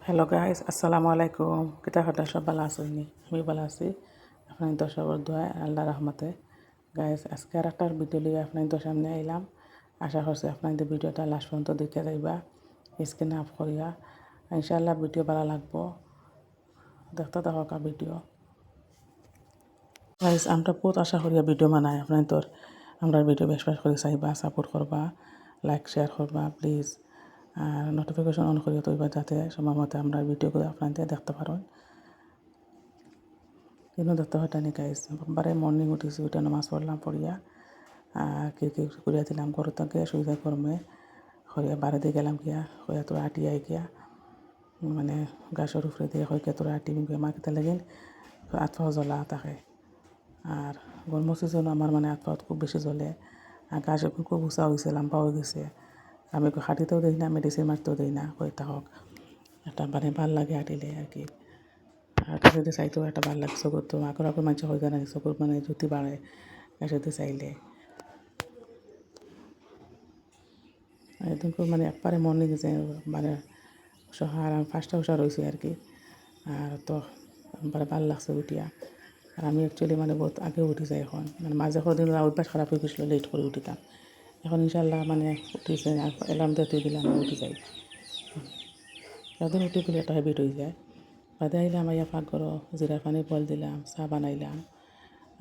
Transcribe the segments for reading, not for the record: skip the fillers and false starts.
Hello guys, আসসালামু আলাইকুম। কিতা কথা সব ভালো আছেন? আমি ভালো আছি। আপনার তো সবার দোয়া আল্লাহ রহমতে। গাইস, আজকে আর একটা ভিডিও লিয়ে আপনাদের সামনে আইলাম। আশা করছি আপনাদের ভিডিওটা লাস্ট পর্যন্ত দেখে যাইবা, স্ক্রিনে আপ করিয়া। ইনশাআল্লাহ ভিডিও ভালো লাগবো, দেখতে থাকা ভিডিও। গাইস, আমরা বহুত আশা করিয়া ভিডিও বানাই আপনাদের। আমরা ভিডিও বেশ বেশ করে চাইবা, সাপোর্ট করবা, লাইক শেয়ার করবা প্লিজ। আর নোটিফিকেশন অন করিয়া তৈবা যাতে সময় মতো আমরা ভিডিওগুলো আপনাদের দেখতে পারেন। কিন্তু দেখতে হয় টানি গাইস, বারে মর্নিং উঠিছি, উঠে নামাজ পড়লাম, পড়িয়া কি করিয়া দিলাম ঘর থেকে সুবিধা কর্মে হইয়া বাড়িতে গেলাম গিয়া হইয়া তোরা আটিয়াই গিয়া মানে গাছের উপরে দিয়ে হইকে তোরা আটি গিয়ে মাখিতে লাগিন আতফাও জ্বলা থাকে। আর গরম সিজন আমার মানে আতফাও খুব বেশি জ্বলে। আর গাছ খুব উঁচা হয়েছে, লম্বা হয়ে গেছে। আমি হাঁটিতেও দিই না, মেডিসিন মারতেও দিই না, হইতা হোক একটা মানে ভাল লাগে হাঁটিলে আর কি। আর যদি চাইতেও একটা ভাল লাগে চকুর, তো আগর মানুষ হয়ে যায় না, চকুর মানে জুতি বাড়ে যদি চাইলে। একদম মানে একবারে মর্নিং যে মানে সহার ফার্স্টটা উষা রয়েছে আর কি। আর তো একবারে ভাল লাগছে উঠিয়া। আর আমি অ্যাকচুয়ালি মানে বহুত আগে উঠি যাই এখন, মানে মাঝে কদিন অভ্যাস খারাপ হয়ে গেছিলো, লেট করে উঠিতাম। এখন ইনশাল্লাহ মানে উঠিছে, অ্যালার্ম দিয়ে দিলাম উঠি যাই। একদিন উঠি গেলে একটা হ্যাবিট হয়ে যায়। বাদে আইলাম, আইয়া পাকঘর জিরা পানি বল দিলাম, চা বানাইলাম।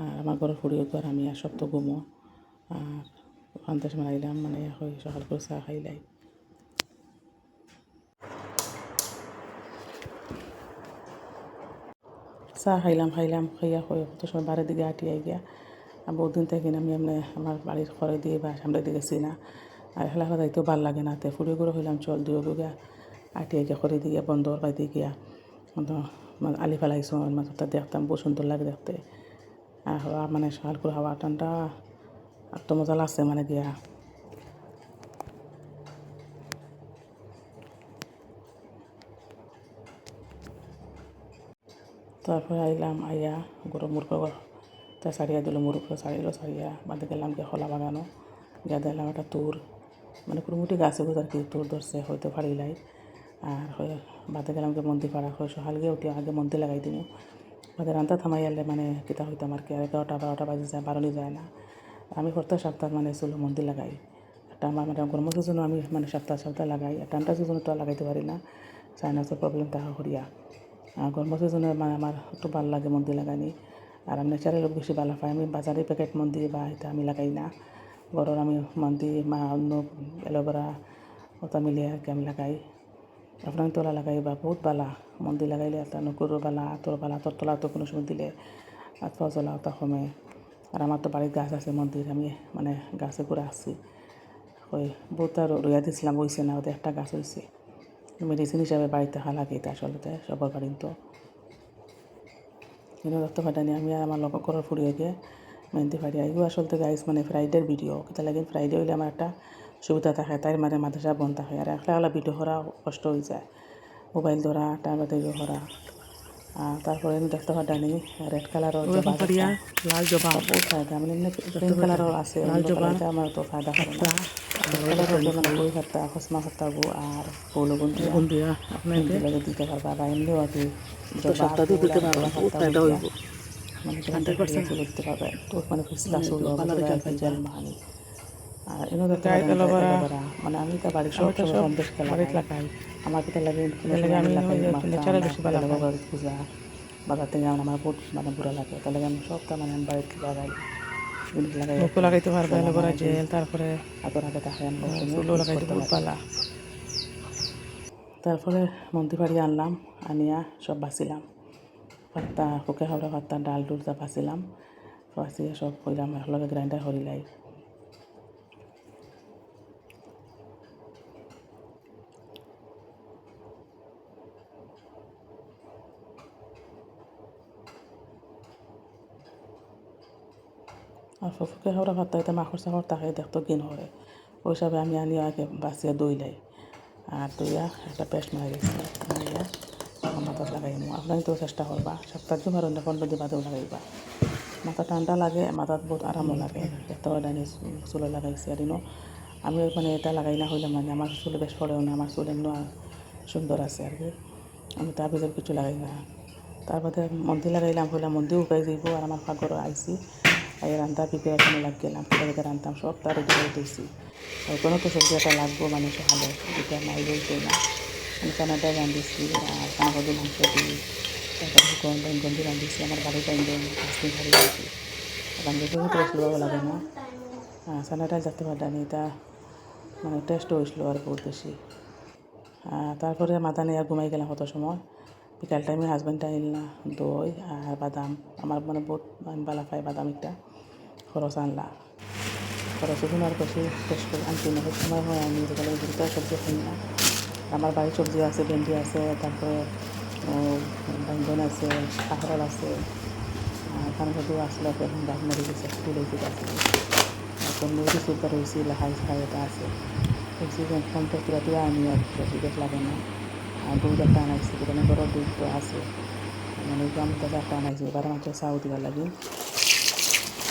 আর আমার ঘরের ফুড়িও ঘর, আমি আর সব তো ঘুমো। আর সন্দেশ বানাইলাম, মানে সকাল করে চা খাইলাই। চা খাইলাম খাইয়া কত সময় বাড়ির দিকে আটিয়াই গিয়া। আর বহুত দিন থেকে আমি এমনি আমার বাড়ির ঘরে দিয়ে বা সামনে দিকে গেছি না। আর খেলা যাইতেও ভাল লাগে না, তে ফুড়িও ঘুরে হইলাম চল দুয়ো গিয়া আটিয়াই গিয়া করে দিয়ে বন্ধর বাইতে গিয়া আলি ফেলাইছো মাছটা দেখতাম, বহু সুন্দর লাগে দেখতে। আর হাওয়া মানে সকাল করে হাওয়া ঠান্ডা আর তো মজা লাগছে মানে গিয়া। তারপরে আইলাম, আইয়া গরম মুরগ তা সারিয়া দিল, মুরগ সারিয়া বাদে গেলাম গিয়ে খোলা বাগানো গিয়া দিলাম একটা তুর, মানে কুড়মুটি গাছে আর কি তুর ধরছে হয়তো ফাড়িলাই। আর বাদে গেলাম গিয়ে মন্দির পাড়া হয় সকাল গিয়ে উঠি আগে মন্দির লাগাই দিন। বাদে রান্তা থামাই আনলে মানে কিতা হইতাম আর কি, আর 11টা 12টা বাজে যায়, বারোনি যায় না। আমি প্রত্যেক সপ্তাহ মানে চুলো মন্দির লাগাই। একটা আমার মানে গরমের সিজনও আমি মানে সপ্তাহ লাগাই, আর ঠান্ডা সিজনে তো লাগাইতে পারি না, সাইনাসের প্রবলেম দেখা করিয়া। আর গরমের সিজনে মানে আমার একটু ভালো লাগে মন্দির লাগানি। আর আমি ন্যাচারাল লোক বেশি ভালো পাই, আমি বাজারে প্যাকেট মন্দির বা এটা আমি লাগাই না। ঘরের আমি মন্দির মা অন্য এলোভেরা ওটা মিলিয়ে আর কি আমি লাগাই। আপনার তোলা লাগাই বা বহুত বালা মন্দির লাগাইলে একটা নকুরও বালা তোর তলা তো কোনো সময় দিলে আর ফজলা ওটা কমে। আর আমার তো বাড়ির গাছ আছে মন্দির, আমি মানে গাছে করে আসছি ওই বহুত আর রইয়া দিয়েছিলাম, হয়েছে না, ওদের একটা গাছ হয়েছে। মেডিসিন হিসাবে বাড়িতে খা লাগে এটা আসলে সবার বাড়ির তো কিন্তু দেখতে পাঠানি। আমি আর আমার লোক করার ফুরিয়ে গিয়ে মেহেন্দি ফাড়িয়া এগুলো আসলে গাইস মানে ফ্রাইডের ভিডিও কেটা লাগে। ফ্রাইডে হইলে আমার একটা সুবিধা থাকে, তাই মানে মাদ্রাসা বন্ধ থাকে। আর একলা ভিডিও করা কষ্ট হয়ে যায়, মোবাইল ধরা টাইম ধরা। আর তারপরে আমি দেখতে পাঠানি রেড কালারের জবা, লাল জবা বহুত ফায়দা, মানে এমনি পিঙ্ক কালারের আছে লাল জবা, আমার তো ফায়দা করে না। রেড কালারের মানে বই খাতা খসমা খাতাবো আর ফুল দিয়া আপনাকে লাগে দিতে পারবা, বা এমনিও আর কি সপ্তাহ দিতে পারবা, বহুত ফায়দা হইব। মানে 100% চলে দিতে পারবে, তো মানে ফিসলা চলো ভালো রেজাল্ট পাইবা মানে। আর এনে দেখতে পারেন এলোভেরা, মানে আমি তো বাড়ির সব সময় কম বেশি লাগাই। আমার কিতা লাগে আমি লাগাই ন্যাচারাল বেশি ভালো লাগে পূজা বাজার থেকে আমার বহুত মানে বুড়া লাগে, তাহলে আমি সবটা মানে আমি বাড়িতে লাগাই জিনিস লাগাই। মুখও লাগাইতে পারবে এলোভেরা জেল, তারপরে আতর আগে থাকে আমরা চুলও লাগাইতে বহুত পালা। তারপরে মন্দির বাড়ি আনলাম, আনিয়া সব বাছিলাম, পাত্তা শুকে হাওড়া পাত্তা ডাল ডুল তা বাছিলাম, বাছিয়ে সব কইলাম একলগে গ্রাইন্ডার করিলাই। আর ফুফুকে হাওড়া ভাতটা এটা মাখর চাখর থাকে দেখতো গিন করে, ওই হিসাবে আমি আনি আগে বাছিয়া দইলাই। আর দইয়া একটা পেস্ট মারিয়া মাথাত লাগাই আপনার তো চেষ্টা করবা সপ্তাহ দিন আর অন্য 15 দিন বাদেও লাগাইবা। মাথা ঠান্ডা লাগে, মাথাত বহুত আরামও লাগে, দেখতে ডাইনি চুলে লাগাইছি। আর আমি মানে এটা লাগাই না হইলাম মানে আমার চুলে বেশ পড়েও না, আমার চুল এমনি সুন্দর আছে আর কি। আমি তার ভিতরে কিছু লাগাই না। তারপরে মন্দি লাগাইলাম, হইলাম মন্দি উকাই যাইব। আর আমার পাকঘর আইসি এই রান্না প্রিপারেশনে লাগ গেলাম, কোথাও রান্তাম সব তার রেডি দিয়েছি। ওখানে তো সবজি একটা লাগবো মানুষ ভালো, এটা নাই বলতে না। আমি কানাডায় রান্ধিছি আর কানাডি মাংস দিই, তারপরে গন্ধি রান্ধিছি আমার বাড়ি টাইম দিন 5 দিন ধরে রাখি রান্ধিতে তো বেশি ভালো লাগে না। কানাডায় যেতে পারলাম এটা মানে টেস্ট হয়েছিল আর বহুত বেশি। তারপরে মাথা নিয়ে ঘুমাই গেলাম কত সময়। বিকাল টাইমে হাজব্যান্ড আইল না দই আর বাদাম, আমার মানে বহুত বালা পাই বাদাম, একটা খরচ আনলা, খরচ আর বেশি টেস্ট করে আনতে না সময় হয়। আমি যেখানে দুটো সবজি খাই না, আমার বাড়ির সবজি আছে, ভেন্ডি আছে, তারপরে বাইগন আছে, কাঁকরোল আছে, কানকদু আসলে এখন গাছ মারি গেছে, ফুল হয়েছে গাছ, এখন মুরগি সুপার হয়েছে, লাহাই খাই এটা আছে হয়েছে। ফোন তো পুরা আনি আর বেশি বেশ লাগে না। আর দুধ একটা আনাইছি, দোকানে বড় দুধ তো আছে, মানে গ্রাম থেকে একটা আনাইছি, 12 মাসে চাউ দিবার লাগে।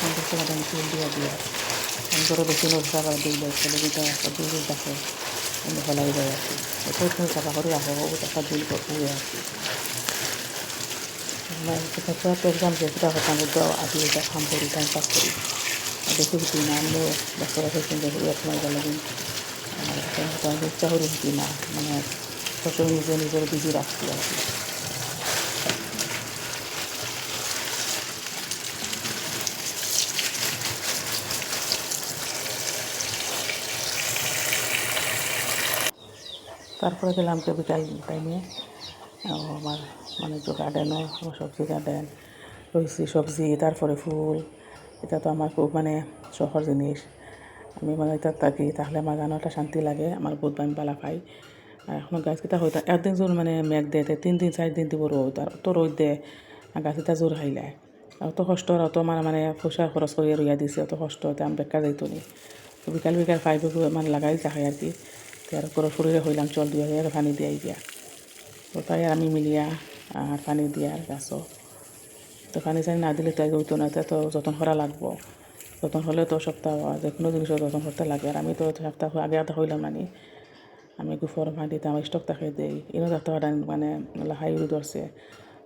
আমি ফুল দিয়া দিয়ে আমি ধরো বেশি নজরা বা দুই ছেলে দুইটা দুই দেখে আমি ফেলাই যায় আর কি। ওটাই তুমি চাপা করে রাখো, ওটা একটা দুল উড়ে আর কি। এক্সাম যেটা হতাম ওটা আগে এটা খাম করি, টাইম পাস করি, দেখে হতি না আমিও ব্যস্ত রাখেছেন দেখে সময় গেল দিন। আর ইচ্ছা করি হতি না, মানে সবসময় নিজের বিজি রাখছি আর কি। তারপরে গেলাম বিকাল টাইমে আমার মানে যে গার্ডেনও আমার সবজি গার্ডেন রয়েছি, সবজি তারপরে ফুল, এটা তো আমার খুব মানে শখের জিনিস। আমি মানে এটা থাকি তাহলে আমার গানটা শান্তি লাগে, আমার বহুত আমি পালা পাই। আর এখন গাছকেইটা হয়তো একদিন জোর মানে মেঘ দেয় 3 দিন 4 দিন দিব রোদ, আর অত রোদ দেয় আর গাছকেইটা জোর খাইলায়। অত কষ্ট আর অত মানে পয়সা খরচ করিয়া রইয়া দিছে, অত কষ্ট হতে আমি বেকার যাইতো নি। বিকাল 5 মানে লাগাই থাকে আর কি। আর করে শরীরে হইলাম চল দিয়ে আর পানি দিয়ে গিয়া তো তাই আর আমি মিলিয়া আর পানি দিয়া আর গাছও তো পানি চানি না দিলে তাই হইতো না, তো যত্ন করা লাগবো। যত্ন হলে তো সপ্তাহ যে কোনো জিনিসের যত্ন করতে লাগে। আর আমি তো সপ্তাহ আগে হইলাম না নি, আমি গুফর মাটিতে আমার স্টক তাকে দেই এনে দেখতে মানে লাহাই উড়ি ধরছে,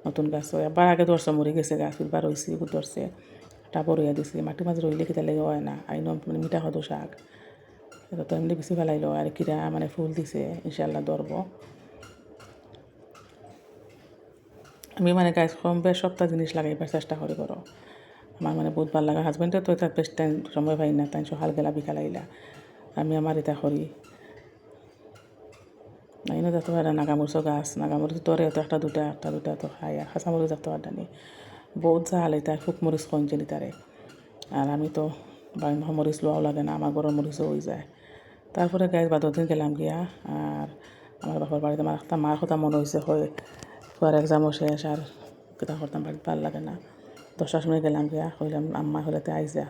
নতুন গাছ এবার আগে ধরছে মরে গেছে গাছ, এবার রয়েছে উড়ি ধরছে, টাবর রইয়া দিছে। মাটির মাঝে রইলে কিতা লেগে হয় না, আইন মানে মিঠা হতো শাক, এটা তো এমনি বেশি ফেলাইলো আর কিরা মানে ফুল দিছে ইনশাল্লাহ ধরবো। আমি মানে গাছ কম বেশ সপ্তাহ জিনিস লাগাইবার চেষ্টা করি করো, আমার মানে বহুত ভালো লাগে। হাজব্যান্ডে তো এটা বেশ টাইম সময় পাই না, তাই সকাল গেলা বিকাল আইলা, আমি আমার এটা করি। নাইনও দেখতে পারে নাগামরিচও গাছ, নাগামরিচ তোরে তো একটা দুটা তো খাই, আর খাঁচামরিচ দেখতে পারে নি বহুত জাল, এটা ফুক মরিচ কঞ্চে তারে। আর আমি তো মরিচ লোয়াও লাগে না, আমার গরম মরিচও হয়ে যায়। তারপরে গাছ বাদর দিন গেলাম গিয়া, আর আমার বাবার বাড়িতে আমার একটা মার কথা মনে হয়েছে হয় পর এক্সামও শেষ, আর কিতা করতাম বাড়িতে ভালো লাগে না। 10টার সময় গেলাম গিয়া, হইলাম আম্মা হলেতে আইসা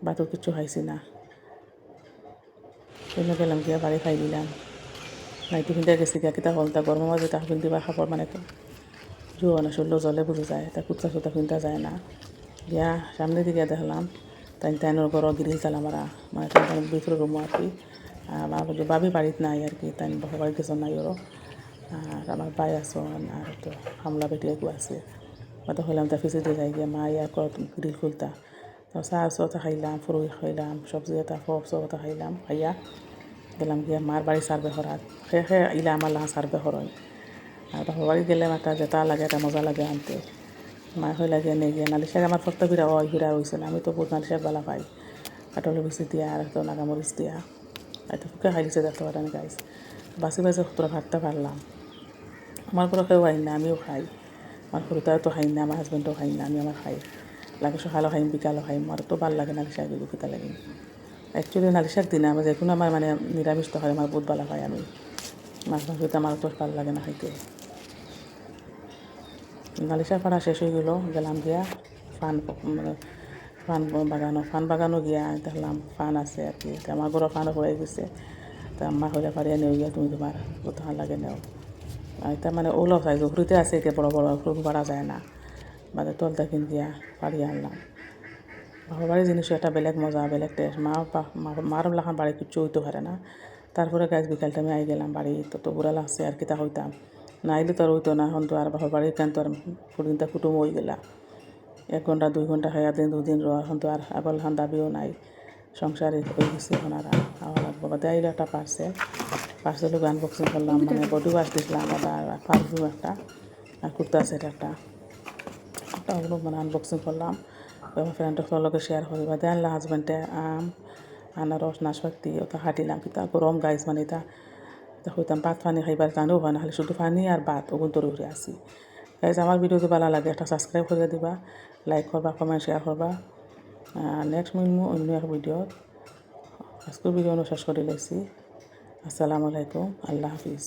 বাতো কিছু খাইছি না, অন্য গেলাম গিয়া বাড়ি খাই দিলাম। নাইটি পিন্ধে গেছি গিয়া কিতা হল তা গরমের মাঝে তা পিন্ধিবার খাবার মানে তো জো না শরীর জলে বুঝে যায়, তা কুর্তা সুতা পিন্তা যায় না। গিয়া সামনে দিকে দেখলাম তাইনোর ঘর গ্রিল তালা মারা, মানে তাই ভিতরে রুমো আর কি। আমার বাবি বাড়িতে নাই আর কি, তাই বাপা বাড়িতে গেছেন নাই ওরও। আর আমার ভাই আসন আর তো হামলা বেটি একু আছে, তো হইলাম তা ফিসে দিয়ে যাই গিয়া মা ইয়া গ্রিল খুলতা, তো চাহ চা খাইলাম, ফুরুই খাইলাম, সবজি এটা ফপ সব এটা খাইলাম, খাইয়া গেলাম গিয়া মার বাড়ি সার্ভে করার সে ইলা আমার লাহা সার্ভে করয়। আর বাপা বাড়ি গেলে একটা যেটা লাগে একটা মজা লাগে আনতে, মা হয়ে লাগে নিয়ে গিয়ে নালি শাক আমার ফক্ত ফিরা হয় ফিরা হয়েছে না, আমি তো বহুত নালি শাক বালা পাই, কাটলে বেশি দিয়া আর তো নাগামরিচ দিয়া এত ফুকে খাই দিছে দেখতে পারেন গাইস। বাসি বাসি তোরা ভাতটা পারলাম, আমার ঘরে কেউ খাই না, আমিও খাই, আমার সরুতাও তো খাই না, আমার হাজব্যান্ডও খাই না, আমি আমার খাই লাগে, সকালও খাইম বিকালও খাইম, আর তো ভাল লাগে নালি শাক এগুলো কিতা লাগে। অ্যাকচুয়ালি নালি শাক দিনা আমার যে কোনো আমার মানে নিরামিষ তো খাই, আমার বহুত ভালো খাই আমি, মাছ মাংস আমার তো ভাল লাগে না খাইতে। নালি শাক পাড়া শেষ হয়ে গেলো, গেলাম গিয়া মানে ফান বাগানও গিয়া দেখলাম ফান আছে আর কি, আমার ঘরে ফানও হয়ে গেছে, তা আম্মা হইলে পারিয়া নিয়ে গিয়া তুমি তোমার কোথাও লাগে নেও। আর এটা মানে ওলো সাইজ ঘুরিতে আছে, এটা বড় বড় ফুল পারা যায় না, বাদে তলটা কিন গিয়া পারিয়া আনলাম। বাবার বাড়ির জিনিস একটা বেলেগ মজা বেলেগ টেস্ট, মার লাখান বাড়ি কিচ্ছু হইতে পারে না। তারপরে গাছ বিকাল টাইমে আই গেলাম বাড়ি, তো বুড়া লাগছে আর কিতা হইতাম নাইলে তো আর হইতো না, এখন তো আর বাপের বাড়ি কেন তো আর ফুড়িনটা কুটুম হয়ে গেলা। 1 ঘন্টা 2 ঘন্টা খাইয়া দিন 2 দিন রোয়া, এখন তো আর আগল হান দাবিও নাই, সংসারে হয়ে গেছে এখন আর আওয়া লাগবো। বাদে আইলো একটা পার্সেল আনবক্সিং করলাম, মানে বডি ওয়াশ দিছিলাম, আবার পারফিউম একটা, আর কুর্তা সেট একটা, ওগুলো মানে আনবক্সিং করলাম। আমার ফ্রেন্ডের লগে শেয়ার করি। বাদে আনলাম হাজব্যান্ডে আম, আনারস, নাশপাতি ওটা হাঁটিলাম, কিন্তু গরম গাইজ মানে এটা হইতাম ভাত পানি খাইবার জানেও হয় না, খালি শুধু পানি আর ভাত ওগুন তরি উঠে আসি। গাইজ আমার ভিডিও যদি ভালো লাগে একটা সাবস্ক্রাইব করে দিবা, লাইক করবা, কমেন্ট শেয়ার করবা। নেক্সট মিলমু অন্য এক ভিডিও। আজকের ভিডিও শেষ করে লাইছি। আসসালামু আলাইকুম, আল্লাহ হাফিজ।